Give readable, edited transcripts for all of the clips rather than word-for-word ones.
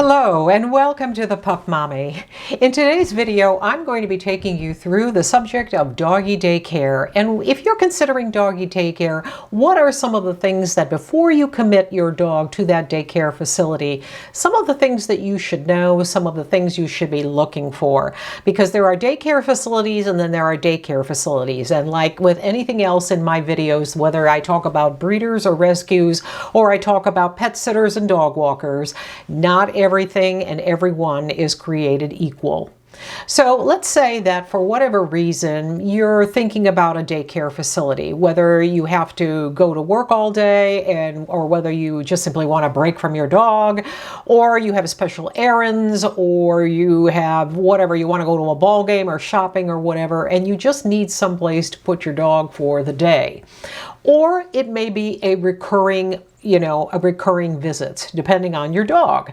Hello and welcome to the Pup Mommy. In today's video, I'm going to be taking you through the subject of doggy daycare. And if you're considering doggy daycare, what are some of the things that before you commit your dog to that daycare facility, some of the things that you should know, some of the things you should be looking for? Because there are daycare facilities and then there are daycare facilities. And like with anything else in my videos, whether I talk about breeders or rescues, or I talk about pet sitters and dog walkers, not everything and everyone is created equal. So let's say that for whatever reason you're thinking about a daycare facility, whether you have to go to work all day or whether you just simply want a break from your dog, or you have special errands, or you have whatever, you want to go to a ball game or shopping or whatever, and you just need someplace to put your dog for the day. Or it may be a recurring visit, depending on your dog.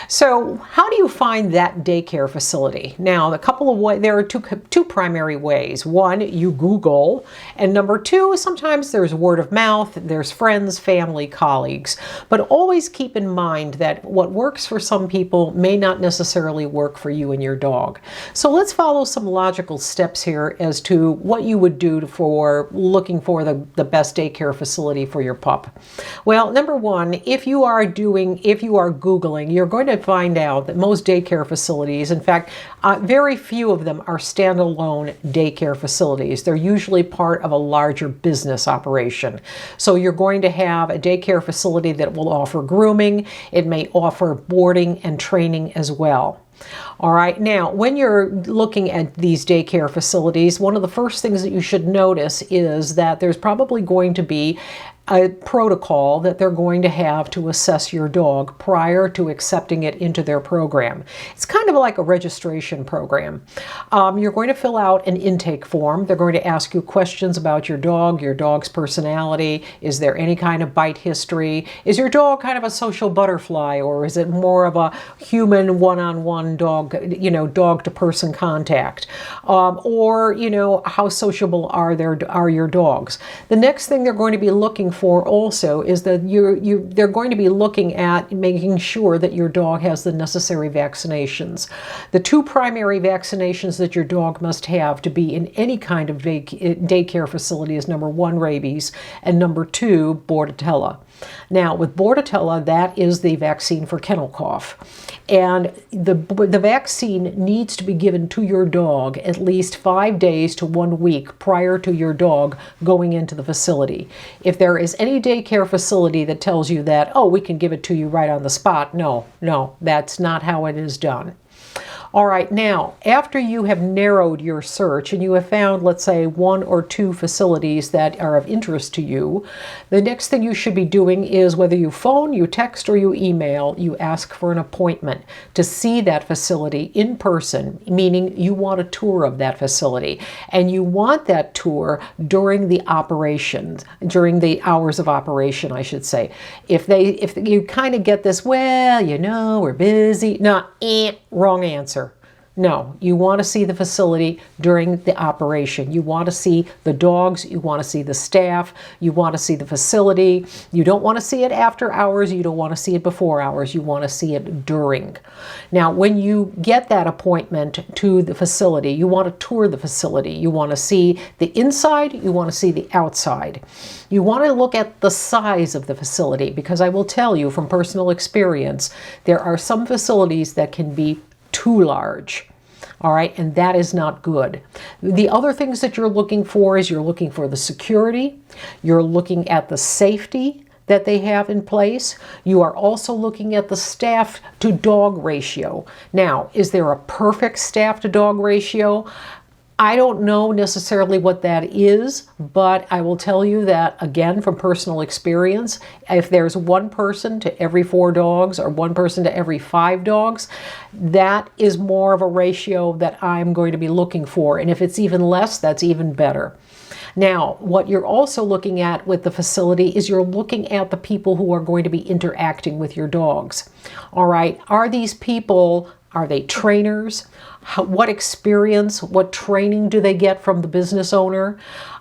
So how do you find that daycare facility? Now, there are two primary ways. One, you Google, and number two, sometimes there's word of mouth, there's friends, family, colleagues. But always keep in mind that what works for some people may not necessarily work for you and your dog. So let's follow some logical steps here as to what you would do for looking for the best daycare facility for your pup. Well, number one, if you are Googling, you're going to find out that most daycare facilities, in fact, very few of them are standalone daycare facilities. They're usually part of a larger business operation. So you're going to have a daycare facility that will offer grooming. It may offer boarding and training as well. All right, now when you're looking at these daycare facilities, one of the first things that you should notice is that there's probably going to be a protocol that they're going to have to assess your dog prior to accepting it into their program. It's kind of like a registration program. You're going to fill out an intake form. They're going to ask you questions about your dog's personality. Is there any kind of bite history? Is your dog kind of a social butterfly, or is it more of a human one-on-one dog to person contact? Or how sociable are your dogs? The next thing they're going to be looking for also is that they're going to be looking at making sure that your dog has the necessary vaccinations. The two primary vaccinations that your dog must have to be in any kind of daycare facility is number one, rabies, and number two, Bordetella. Now, with Bordetella, that is the vaccine for kennel cough. And the vaccine needs to be given to your dog at least 5 days to 1 week prior to your dog going into the facility. If there is any daycare facility that tells you that, oh, we can give it to you right on the spot, no, that's not how it is done. All right, now, after you have narrowed your search and you have found, let's say, 1 or 2 facilities that are of interest to you, the next thing you should be doing is, whether you phone, you text, or you email, you ask for an appointment to see that facility in person, meaning you want a tour of that facility. And you want that tour during the hours of operation, I should say. If you kind of get this, well, we're busy. No, wrong answer. No, you want to see the facility during the operation. You want to see the dogs, you want to see the staff, you want to see the facility. You don't want to see it after hours, you don't want to see it before hours, you want to see it during. Now, when you get that appointment to the facility, you want to tour the facility. You want to see the inside, you want to see the outside. You want to look at the size of the facility, because I will tell you from personal experience, there are some facilities that can be too large. All right, and that is not good. The other things that you're looking for is you're looking for the security, you're looking at the safety that they have in place. You are also looking at the staff to dog ratio. Now, is there a perfect staff to dog ratio? I don't know necessarily what that is, but I will tell you that, again, from personal experience, if there's one person to every 4 dogs or one person to every 5 dogs, that is more of a ratio that I'm going to be looking for. And if it's even less, that's even better. Now, what you're also looking at with the facility is you're looking at the people who are going to be interacting with your dogs. All right, are these people, are they trainers? What experience, what training do they get from the business owner?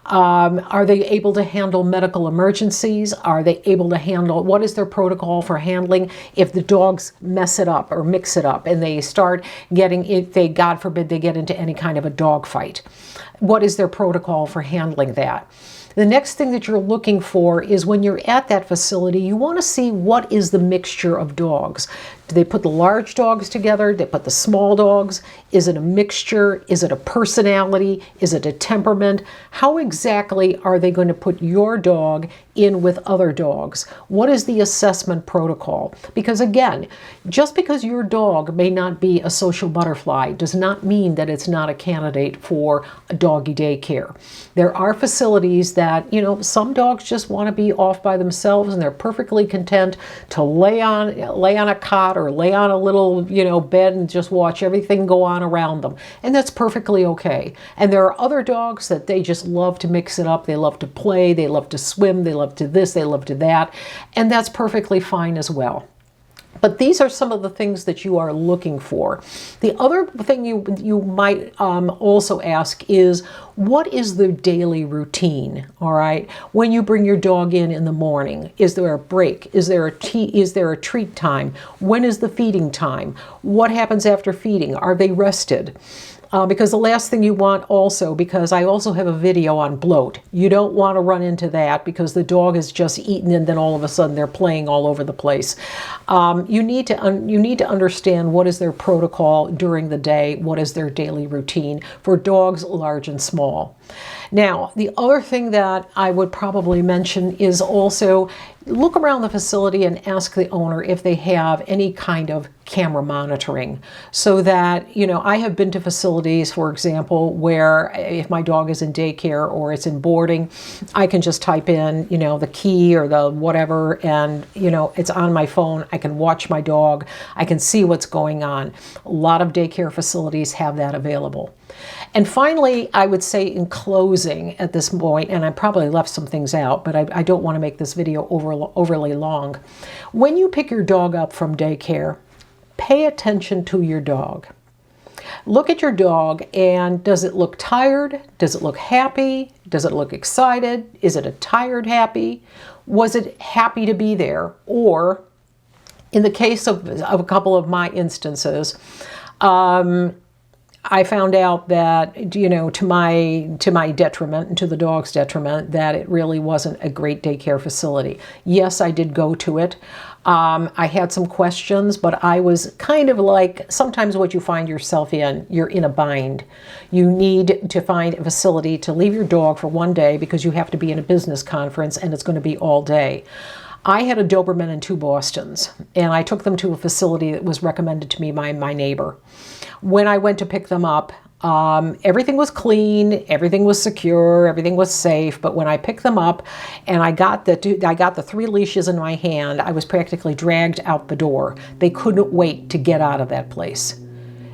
Are they able to handle medical emergencies? Are they able to handle, what is their protocol for handling if the dogs mess it up or mix it up and they start getting, if they, God forbid, they get into any kind of a dog fight? What is their protocol for handling that? The next thing that you're looking for is when you're at that facility, you want to see what is the mixture of dogs. Do they put the large dogs together? Do they put the small dogs? Is it a mixture? Is it a personality? Is it a temperament? How exactly are they going to put your dog in with other dogs? What is the assessment protocol? Because again, just because your dog may not be a social butterfly does not mean that it's not a candidate for a doggy daycare. There are facilities that, you know, some dogs just want to be off by themselves and they're perfectly content to lay on a cot or lay on a little, you know, bed and just watch everything go on around them. And that's perfectly okay. And there are other dogs that they just love to mix it up. They love to play, they love to swim, they love to this, they love to that. And that's perfectly fine as well. But these are some of the things that you are looking for. The other thing you might also ask is, what is the daily routine? All right, when you bring your dog in the morning, is there a break? Is there a treat time? When is the feeding time? What happens after feeding? Are they rested? Because the last thing you want also, because I also have a video on bloat. You don't want to run into that because the dog has just eaten and then all of a sudden they're playing all over the place. You need to understand what is their protocol during the day, what is their daily routine for dogs large and small. Now, the other thing that I would probably mention is also look around the facility and ask the owner if they have any kind of camera monitoring, so that, you know, I have been to facilities, for example, where if my dog is in daycare or it's in boarding, I can just type in, you know, the key or the whatever, and, you know, it's on my phone. I can watch my dog. I can see what's going on. A lot of daycare facilities have that available. And finally, I would say in closing at this point, and I probably left some things out, but I don't want to make this video overly long. When you pick your dog up from daycare, pay attention to your dog. Look at your dog, and does it look tired? Does it look happy? Does it look excited? Is it a tired happy? Was it happy to be there? Or in the case of a couple of my instances, I found out that, you know, to my detriment and to the dog's detriment, that it really wasn't a great daycare facility. Yes, I did go to it. I had some questions, but I was kind of like, sometimes what you find yourself in, you're in a bind. You need to find a facility to leave your dog for one day because you have to be in a business conference and it's going to be all day. I had a Doberman and 2 Bostons, and I took them to a facility that was recommended to me by my neighbor. When I went to pick them up, everything was clean, everything was secure, everything was safe. But when I picked them up and I got the 3 leashes in my hand, I was practically dragged out the door. They couldn't wait to get out of that place.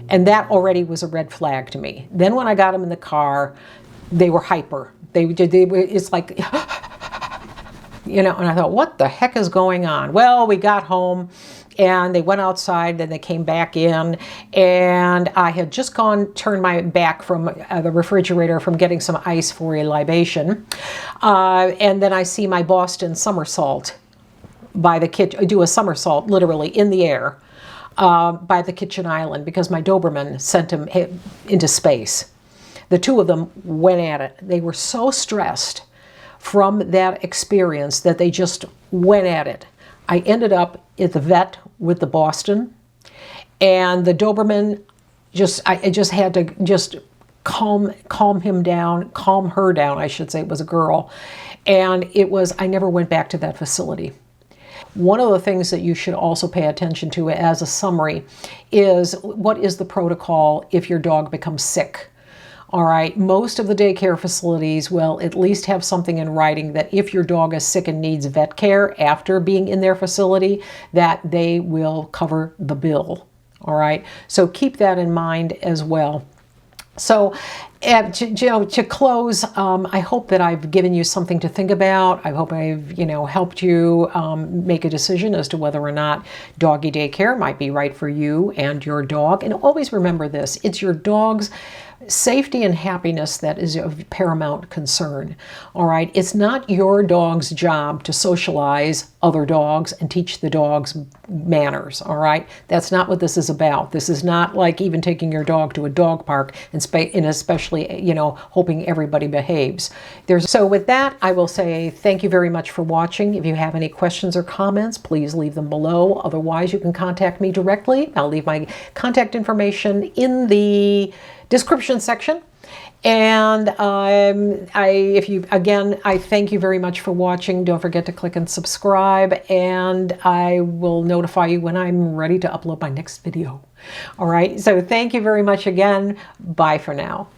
And that already was a red flag to me. Then when I got them in the car, they were hyper. It's like, you know, and I thought, what the heck is going on? Well, we got home and they went outside, then they came back in, and I had just turned my back from the refrigerator from getting some ice for a libation. And then I see my Boston somersault by the kitchen, do a somersault literally in the air by the kitchen island because my Doberman sent him into space. The 2 of them went at it. They were so stressed from that experience that they just went at it. I ended up at the vet with the Boston, and the Doberman I just had to just calm him down, calm her down, I should say. It was a girl. And I never went back to that facility. One of the things that you should also pay attention to as a summary is, what is the protocol if your dog becomes sick? All right, most of the daycare facilities will at least have something in writing that if your dog is sick and needs vet care after being in their facility, that they will cover the bill. All right, so keep that in mind as well. So And to close, I hope that I've given you something to think about. I hope I've, helped you make a decision as to whether or not doggy daycare might be right for you and your dog. And always remember this, it's your dog's safety and happiness that is of paramount concern. All right, it's not your dog's job to socialize other dogs and teach the dogs manners. All right, that's not what this is about. This is not like even taking your dog to a dog park and especially hoping everybody behaves. So with that, I will say thank you very much for watching. If you have any questions or comments, please leave them below. Otherwise, you can contact me directly. I'll leave my contact information in the description section. And I thank you very much for watching. Don't forget to click and subscribe, and I will notify you when I'm ready to upload my next video. All right, so thank you very much again. Bye for now.